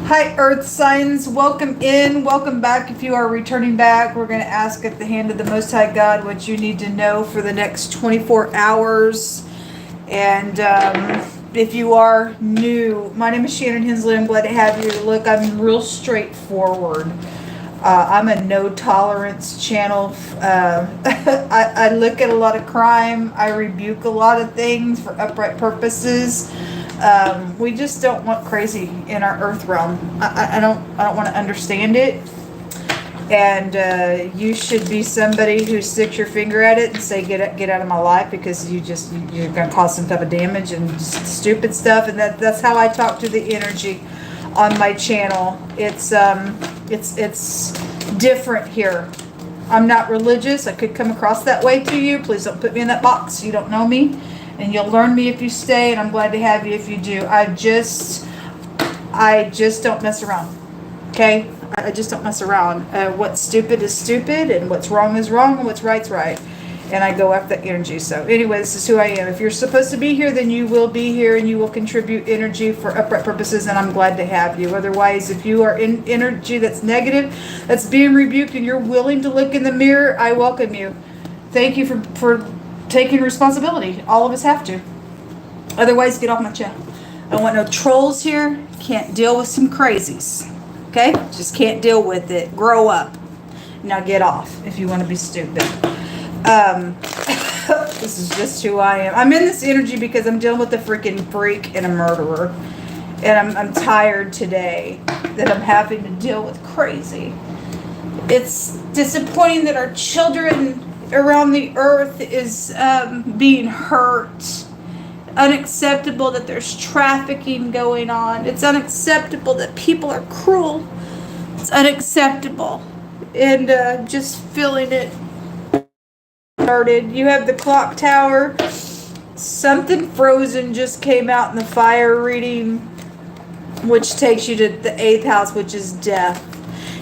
Hi, Earth signs. Welcome in. Welcome back. If you are returning back, we're going to ask at the hand of the Most High God what you need to know for the next 24 hours. And if you are new, my name is Shannon Hensley. I'm glad to have you. Look, I'm real straightforward. I'm a no tolerance channel. I look at a lot of crime. I rebuke a lot of things for upright purposes. We just don't want crazy in our earth realm. I don't want to understand it. And you should be somebody who sticks your finger at it and say, get out of my life, because you're gonna cause some type of damage and just stupid stuff. And that's how I talk to the energy on my channel. It's different here. I'm not religious. I could come across that way to you. Please don't put me in that box. You don't know me. And you'll learn me if you stay, and I'm glad to have you if you do. I just don't mess around. Okay? I just don't mess around. What's stupid is stupid, and what's wrong is wrong, and what's right's right. And I go after that energy. So anyway, this is who I am. If you're supposed to be here, then you will be here, and you will contribute energy for upright purposes, and I'm glad to have you. Otherwise, if you are in energy that's negative, that's being rebuked, and you're willing to look in the mirror, I welcome you. Thank you for taking responsibility. All of us have to. Otherwise, get off my channel. I don't want no trolls here. Can't deal with some crazies. Okay? Just can't deal with it. Grow up. Now get off if you want to be stupid. This is just who I am. I'm in this energy because I'm dealing with a freaking freak and a murderer. And I'm tired today that I'm having to deal with crazy. It's disappointing that our children around the earth is being hurt. Unacceptable that there's trafficking going on. It's unacceptable that people are cruel. It's unacceptable. And just feeling it started. You have the clock tower. Something frozen just came out in the fire reading, which takes you to the 8th house, which is death.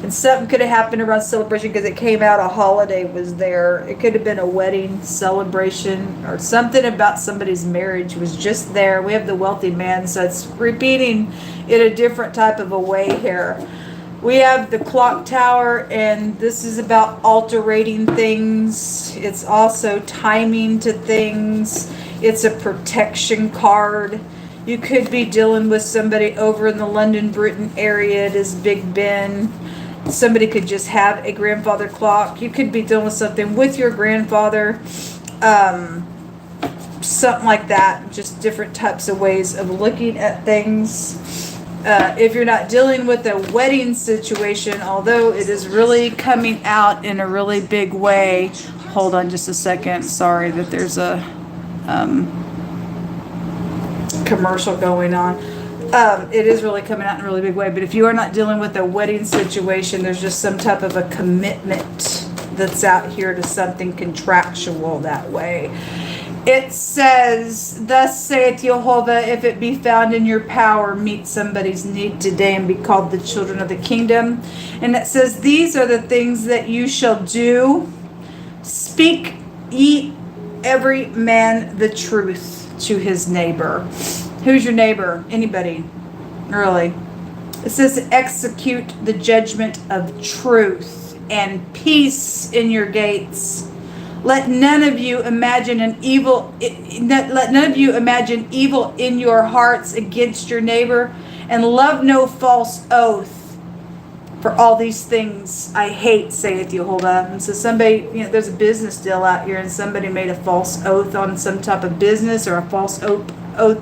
And something could have happened around celebration because it came out a holiday was there. It could have been a wedding celebration or something about somebody's marriage was just there. We have the wealthy man, so it's repeating in a different type of a way here. We have the clock tower, and this is about altering things. It's also timing to things. It's a protection card. You could be dealing with somebody over in the London, Britain area. It is Big Ben. Somebody could just have a grandfather clock. You could be dealing with something with your grandfather. Something like that. Just different types of ways of looking at things. If you're not dealing with a wedding situation, although it is really coming out in a really big way. Hold on just a second. Sorry that there's a commercial going on. It is really coming out in a really big way. But if you are not dealing with a wedding situation, there's just some type of a commitment that's out here to something contractual that way. It says, "Thus saith Jehovah, if it be found in your power, meet somebody's need today and be called the children of the kingdom." And it says, "These are the things that you shall do. Speak ye every man the truth to his neighbor." Who's your neighbor? Anybody. Really. It says, "Execute the judgment of truth and peace in your gates. Let none of you imagine evil in your hearts against your neighbor, and love no false oath. For all these things I hate, saith Jehovah." And so somebody, there's a business deal out here, and somebody made a false oath on some type of business, or a false oath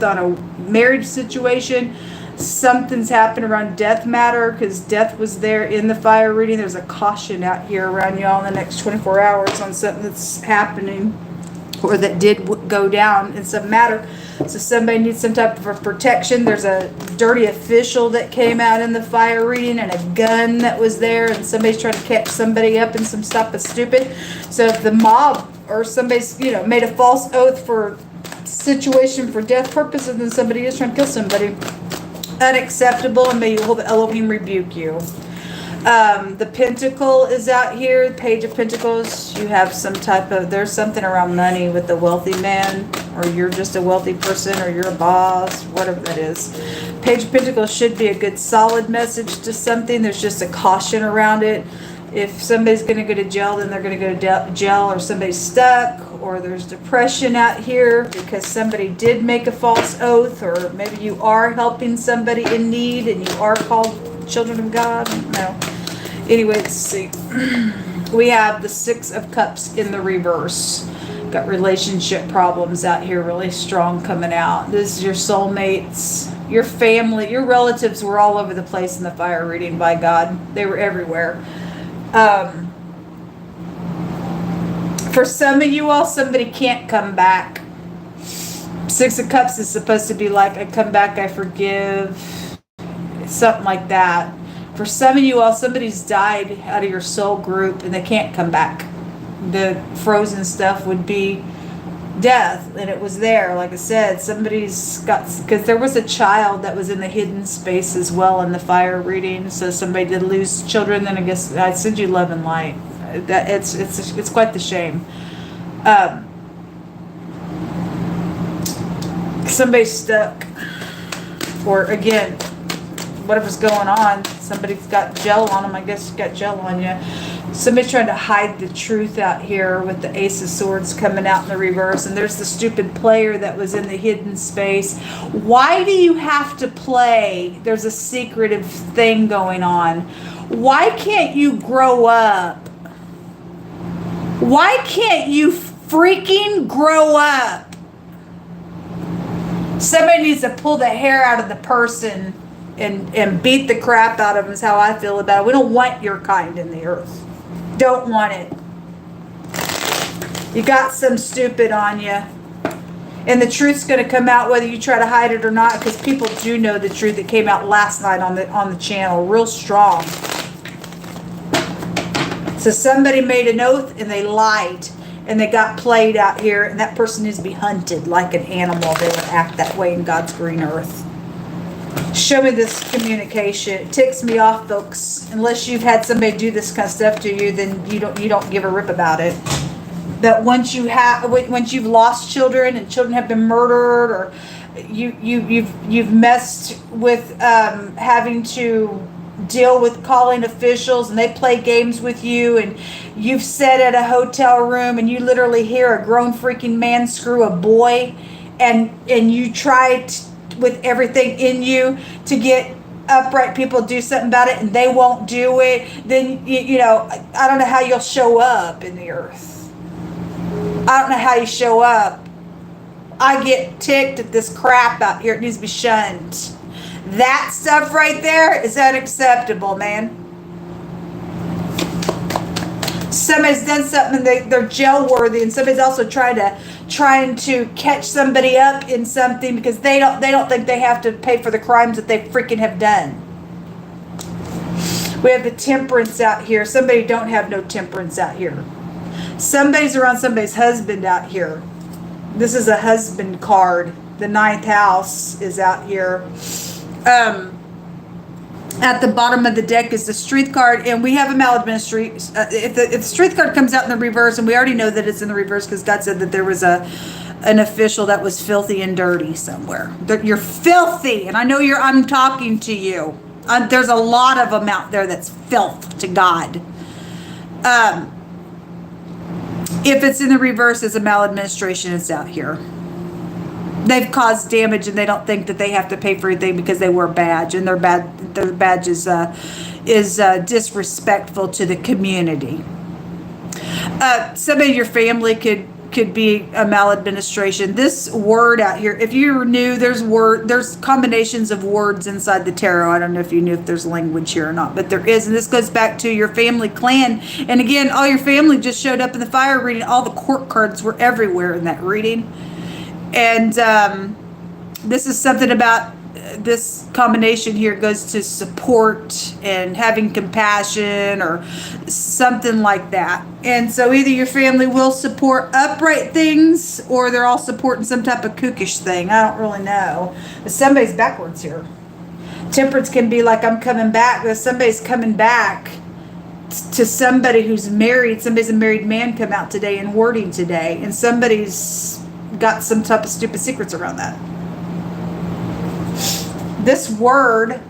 on a marriage situation. Something's happened around death matter, because death was there in the fire reading. There's a caution out here around y'all in the next 24 hours on something that's happening or that did go down in some matter. So somebody needs some type of protection. There's a dirty official that came out in the fire reading, and a gun that was there, and somebody's trying to catch somebody up in some stuff that's stupid. So if the mob or somebody's made a false oath for situation for death purposes, and then somebody is trying to kill somebody, unacceptable, and may Jehovah Elohim rebuke you. The Pentacle is out here, Page of Pentacles. You have some type of, there's something around money with the wealthy man, or you're just a wealthy person, or you're a boss, whatever that is. Page of Pentacles should be a good solid message to something. There's just a caution around it. If somebody's going to go to jail, then they're going to go to jail, or somebody's stuck, or there's depression out here because somebody did make a false oath, or maybe you are helping somebody in need and you are called children of God. No. Anyway, let's see. We have the Six of Cups in the reverse. Got relationship problems out here really strong coming out. This is your soulmates, your family, your relatives were all over the place in the fire reading, by God. They were everywhere. For some of you all, somebody can't come back. Six of Cups is supposed to be like, I come back, I forgive, something like that. For some of you all, somebody's died out of your soul group and they can't come back. The frozen stuff would be death, and it was there. Like I said, somebody's got, because there was a child that was in the hidden space as well in the fire reading. So somebody did lose children. Then I guess I send you love and light. That it's quite the shame. Somebody's stuck, or again, whatever's going on. Somebody's got gel on them. I guess you got gel on you. Somebody's trying to hide the truth out here with the Ace of Swords coming out in the reverse. And there's the stupid player that was in the hidden space. Why do you have to play? There's a secretive thing going on. Why can't you grow up? Why can't you freaking grow up? Somebody needs to pull the hair out of the person and beat the crap out of them is how I feel about it. We don't want your kind in the earth. Don't want it. You got some stupid on you. And the truth's going to come out whether you try to hide it or not, because people do know the truth. It came out last night on the channel real strong. So somebody made an oath and they lied and they got played out here, and that person needs to be hunted like an animal. They would act that way in God's green earth. Show me this communication. It ticks me off, folks. Unless you've had somebody do this kind of stuff to you, then you don't give a rip about it. That once you've lost children and children have been murdered, or you've messed with having to deal with calling officials and they play games with you, and you've sat at a hotel room and you literally hear a grown freaking man screw a boy, and you tried with everything in you to get upright people to do something about it and they won't do it, then you know, I don't know how you'll show up in the earth. I don't know how you show up. I get ticked at this crap out here. It needs to be shunned. That stuff right there is unacceptable, man. Somebody's done something, they're jail worthy, and somebody's also trying to catch somebody up in something because they don't think they have to pay for the crimes that they freaking have done. We have the Temperance out here. Somebody don't have no temperance out here. Somebody's around somebody's husband out here. This is a husband card. The ninth house is out here. At the bottom of the deck is the Strength card, and we have a maladministration. If the Strength card comes out in the reverse, and we already know that it's in the reverse because God said that there was an official that was filthy and dirty somewhere. You're filthy, and I know I'm talking to you. There's a lot of them out there that's filth to God. If it's in the reverse, it's a maladministration. It's out here. They've caused damage and they don't think that they have to pay for anything because they wear a badge, and their badge is disrespectful to the community. Somebody in your family could be a maladministration. This word out here, if you're new, there's combinations of words inside the tarot. I don't know if you knew if there's language here or not, but there is, and this goes back to your family clan. And again, all your family just showed up in the fire reading. All the court cards were everywhere in that reading. And this is something about this combination here goes to support and having compassion or something like that. And so either your family will support upright things or they're all supporting some type of kookish thing. I don't really know. But somebody's backwards here. Temperance can be like, I'm coming back, because somebody's coming back to somebody who's married. Somebody's a married man come out today in wording today, and somebody's got some type of stupid secrets around that. This word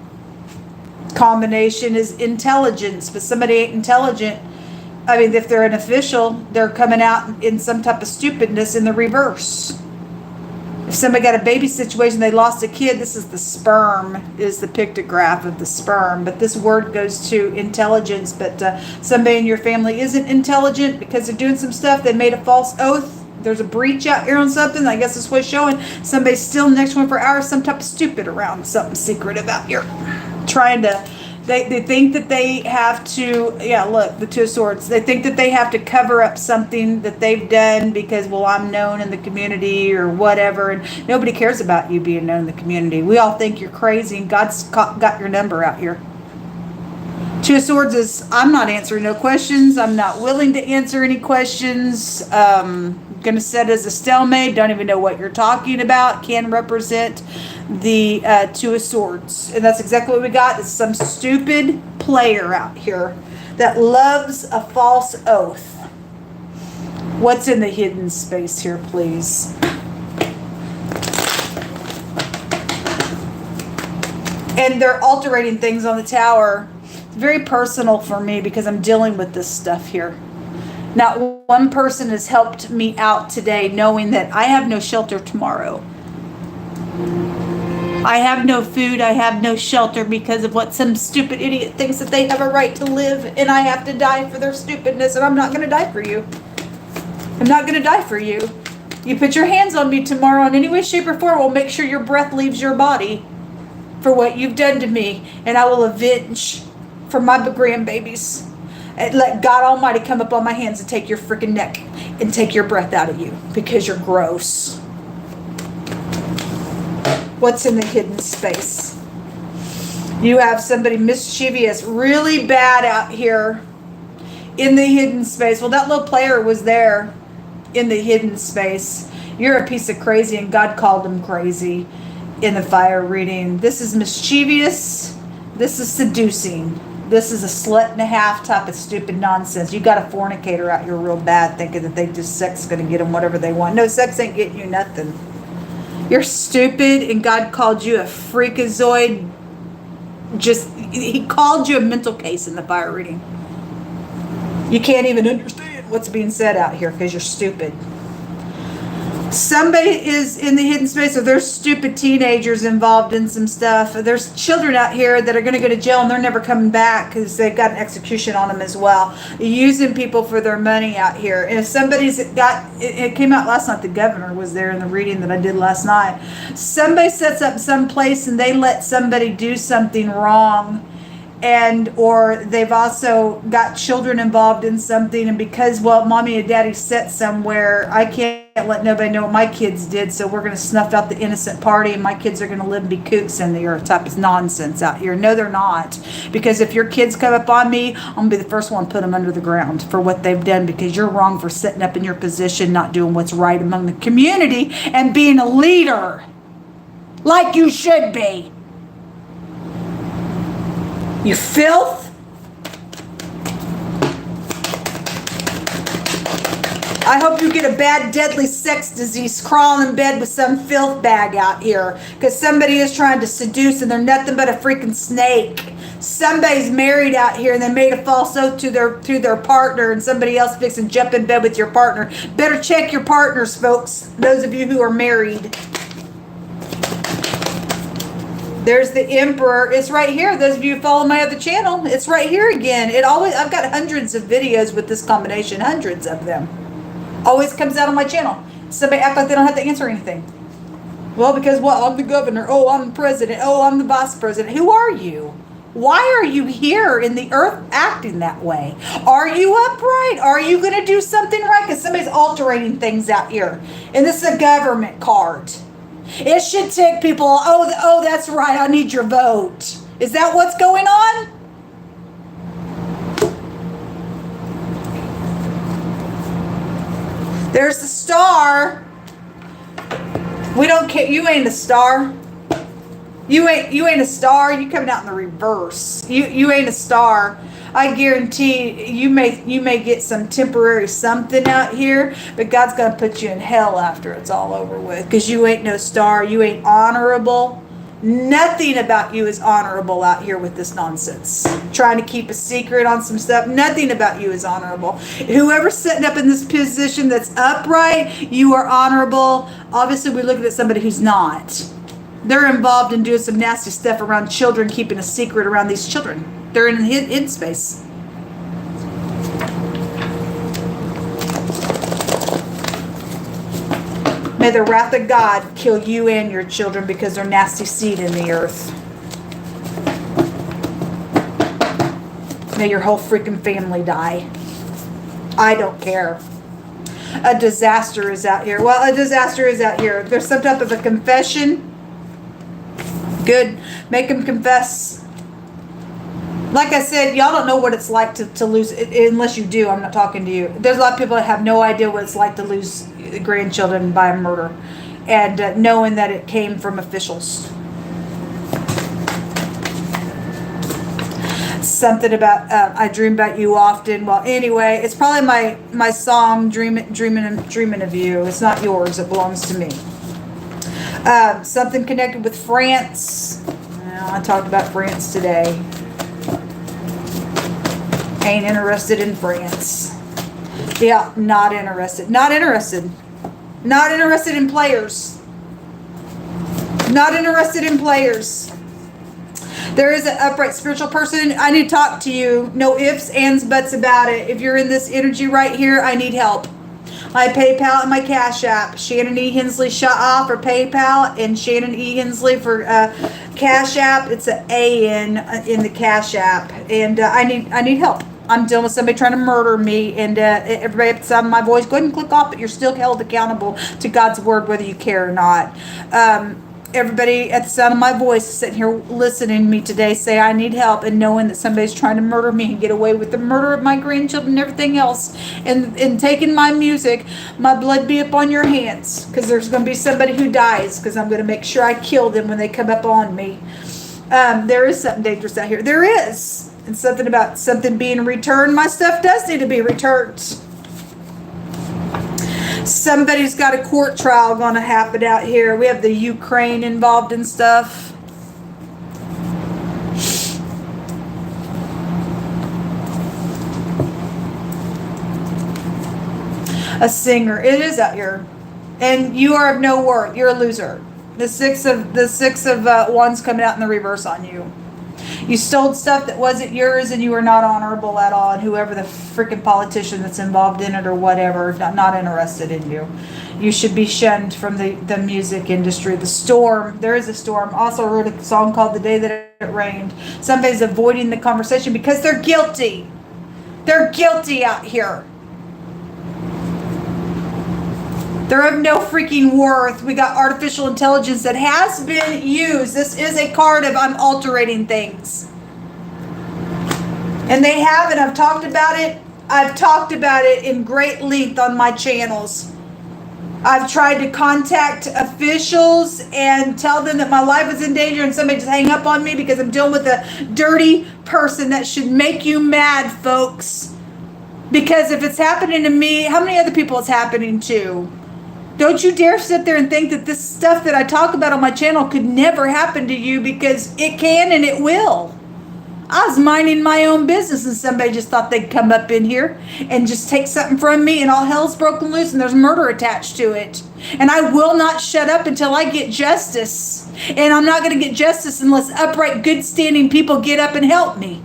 combination is intelligence, but somebody ain't intelligent. I mean, if they're an official, they're coming out in some type of stupidness in the reverse. If somebody got a baby situation, they lost a kid, this is the sperm, is the pictograph of the sperm. But this word goes to intelligence. But somebody in your family isn't intelligent because they're doing some stuff. They made a false oath. There's a breach out here on something. I guess that's what's showing. Somebody's still next 24 hours, some type of stupid around something secretive out here. Trying to, they think that they have to, yeah, look, the Two of Swords. They think that they have to cover up something that they've done because, well, I'm known in the community or whatever. And nobody cares about you being known in the community. We all think you're crazy, and God's got your number out here. Two of Swords is, I'm not answering no questions. I'm not willing to answer any questions. Gonna set as a stalemate. Don't even know what you're talking about. Can represent the Two of Swords. And that's exactly what we got. It's some stupid player out here that loves a false oath. What's in the hidden space here, please? And they're altering things on the tower. It's very personal for me because I'm dealing with this stuff here. Not one person has helped me out today knowing that I have no shelter tomorrow. I have no food, I have no shelter because of what some stupid idiot thinks that they have a right to live, and I have to die for their stupidness, and I'm not going to die for you. I'm not going to die for you. You put your hands on me tomorrow in any way, shape, or form, we'll make sure your breath leaves your body for what you've done to me, and I will avenge for my grandbabies. And let God Almighty come up on my hands and take your freaking neck and take your breath out of you because you're gross. What's in the hidden space? You have somebody mischievous, really bad out here in the hidden space. Well, that little player was there in the hidden space. You're a piece of crazy, and God called him crazy in the fire reading. This is mischievous. This is seducing. This is a slut and a half type of stupid nonsense. You got a fornicator out here real bad thinking that they just sex is going to get them whatever they want. No, sex ain't getting you nothing. You're stupid, and God called you a freakazoid. He called you a mental case in the fire reading. You can't even understand what's being said out here because you're stupid. Somebody is in the hidden space, or there's stupid teenagers involved in some stuff. There's children out here that are going to go to jail and they're never coming back because they've got an execution on them as well. Using people for their money out here. And if somebody's got, it came out last night, the governor was there in the reading that I did last night. Somebody sets up some place and they let somebody do something wrong. And or they've also got children involved in something, and because, well, mommy and daddy set somewhere, I can't let nobody know what my kids did, so we're going to snuff out the innocent party, and my kids are going to live and be kooks in the earth type of nonsense out here. No, they're not. Because if your kids come up on me, I'm going to be the first one to put them under the ground for what they've done, because you're wrong for sitting up in your position, not doing what's right among the community, and being a leader like you should be. You filth. I hope you get a bad, deadly sex disease crawling in bed with some filth bag out here. Because somebody is trying to seduce and they're nothing but a freaking snake. Somebody's married out here and they made a false oath to their partner, and somebody else fixing to jump in bed with your partner. Better check your partners, folks. Those of you who are married. There's the Emperor. It's right here. Those of you who follow my other channel, it's right here again. I've got hundreds of videos with this combination, hundreds of them. Always comes out on my channel. Somebody act like they don't have to answer anything. Well, because what? I'm the governor. Oh, I'm the president. Oh, I'm the vice president. Who are you? Why are you here in the earth acting that way? Are you upright? Are you going to do something right? Because somebody's altering things out here. And this is a government card. It should take people, oh, that's right, I need your vote. Is that what's going on? There's the star. We don't care. You ain't a star. You ain't a star. You coming out in the reverse. You ain't a star. I guarantee you may get some temporary something out here, but God's gonna put you in hell after it's all over with, because you ain't no star. You ain't honorable. Nothing about you is honorable out here with this nonsense. Trying to keep a secret on some stuff. Nothing about you is honorable. Whoever's sitting up in this position that's upright, you are honorable. Obviously, we're looking at somebody who's not. They're involved in doing some nasty stuff around children, keeping a secret around these children. They're in hid space. May the wrath of God kill you and your children because they're nasty seed in the earth. May your whole freaking family die. I don't care. A disaster is out here. Well, a disaster is out here. There's some type of a confession. Good. Make them confess. Like I said, y'all don't know what it's like to lose, unless you do. I'm not talking to you. There's a lot of people that have no idea what it's like to lose grandchildren by a murder, and knowing that it came from officials. Something about I dream about you often. Well, anyway, it's probably my song, dreaming of you. It's not yours. It belongs to me. Something connected with France. Well, I talked about France today. Ain't interested in France. Yeah, not interested. Not interested. Not interested in players. Not interested in players. There is an upright spiritual person. I need to talk to you. No ifs, ands, buts about it. If you're in this energy right here, I need help. My PayPal and my Cash App. Shannon E. Hensley ShAhH for PayPal, and Shannon E. Hensley for Cash App. It's an A in the Cash App. And I need help. I'm dealing with somebody trying to murder me, and everybody at the sound of my voice, go ahead and click off, but you're still held accountable to God's word, whether you care or not. Everybody at the sound of my voice sitting here listening to me today say I need help, and knowing that somebody's trying to murder me and get away with the murder of my grandchildren and everything else, and taking my music, my blood be upon your hands, because there's going to be somebody who dies, because I'm going to make sure I kill them when they come up on me. There is something dangerous out here. There is. And something about something being returned. My stuff does need to be returned. Somebody's got a court trial going to happen out here. We have the Ukraine involved in stuff. A singer. It is out here. And you are of no worth. You're a loser. The six of wands coming out in the reverse on you. You stole stuff that wasn't yours, and you were not honorable at all. And whoever the freaking politician that's involved in it or whatever, not interested in you. You should be shunned from the music industry. The storm. There is a storm. Also wrote a song called The Day That It Rained. Somebody's avoiding the conversation because they're guilty. They're guilty out here. They're of no freaking worth. We got artificial intelligence that has been used. This is a card of I'm altering things. And they have, and I've talked about it. I've talked about it in great length on my channels. I've tried to contact officials and tell them that my life is in danger, and somebody just hang up on me because I'm dealing with a dirty person. That should make you mad, folks. Because if it's happening to me, how many other people it's happening to? Don't you dare sit there and think that this stuff that I talk about on my channel could never happen to you, because it can and it will. I was minding my own business and somebody just thought they'd come up in here and just take something from me, and all hell's broken loose and there's murder attached to it. And I will not shut up until I get justice. And I'm not going to get justice unless upright, good standing people get up and help me.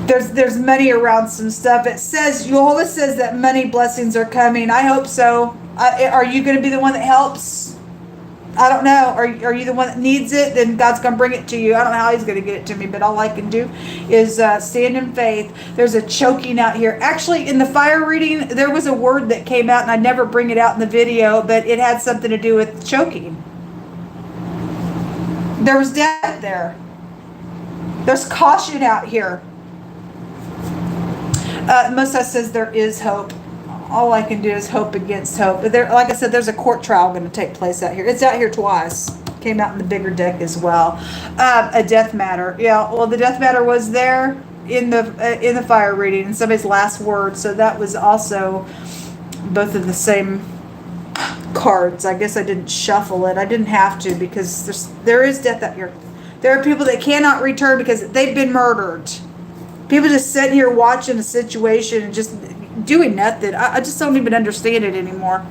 There's money around some stuff. It says, Jehovah says that money blessings are coming. I hope so. Are you going to be the one that helps? I don't know. Are you the one that needs it? Then God's going to bring it to you. I don't know how he's going to get it to me, but all I can do is stand in faith. There's a choking out here. Actually, in the fire reading, there was a word that came out, and I never bring it out in the video, but it had something to do with choking. There was death there. There's caution out here. Most says there is hope. all I can do is hope against hope. But there, like I said, there's a court trial going to take place out here. It's out here twice. Came out in the bigger deck as well. A death matter. Yeah, well, the death matter was there in the fire reading and somebody's last word. So that was also both of the same cards. I guess I didn't shuffle it. I didn't have to because there is death out here. There are people that cannot return because they've been murdered. People just sitting here watching a situation and just doing nothing. I just don't even understand it anymore.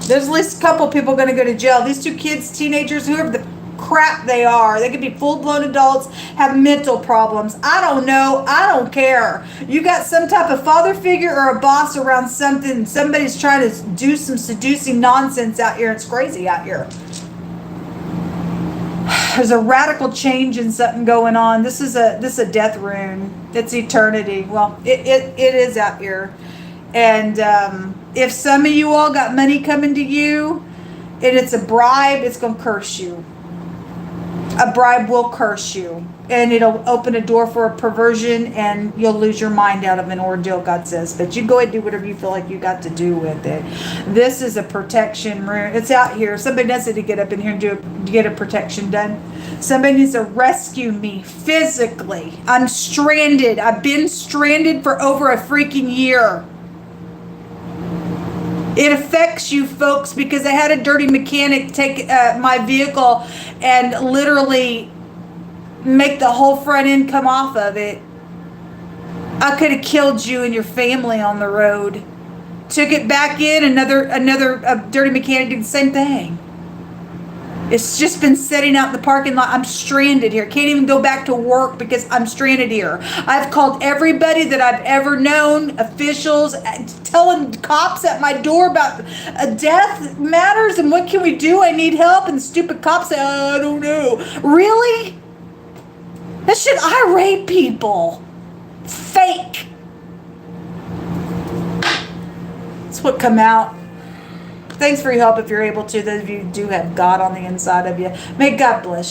There's at least a couple people going to go to jail. These two kids, teenagers, whoever the crap they are, they could be full-blown adults, have mental problems. I don't know. I don't care. You got some type of father figure or a boss around something. Somebody's trying to do some seducing nonsense out here. It's crazy out here. There's a radical change in something going on. This is a death rune. It's eternity. Well, it is out here. And if some of you all got money coming to you and it's a bribe, it's going to curse you. A bribe will curse you. And it'll open a door for a perversion and you'll lose your mind out of an ordeal, God says. But you go ahead and do whatever you feel like you got to do with it. This is a protection rune. It's out here. Somebody needs to get up in here and get a protection done. Somebody needs to rescue me physically. I'm stranded. I've been stranded for over a freaking year. It affects you folks because I had a dirty mechanic take my vehicle and literally make the whole front end come off of it. I could have killed you and your family on the road. Took it back in, another dirty mechanic did the same thing. It's just been sitting out in the parking lot. I'm stranded here. Can't even go back to work because I'm stranded here. I've called everybody that I've ever known, officials, telling cops at my door about death matters and what can we do? I need help. And the stupid cops say, I don't know. Really? That shit irate people. Fake. That's what come out. Thanks for your help if you're able to. Those of you who do have God on the inside of you. May God bless you.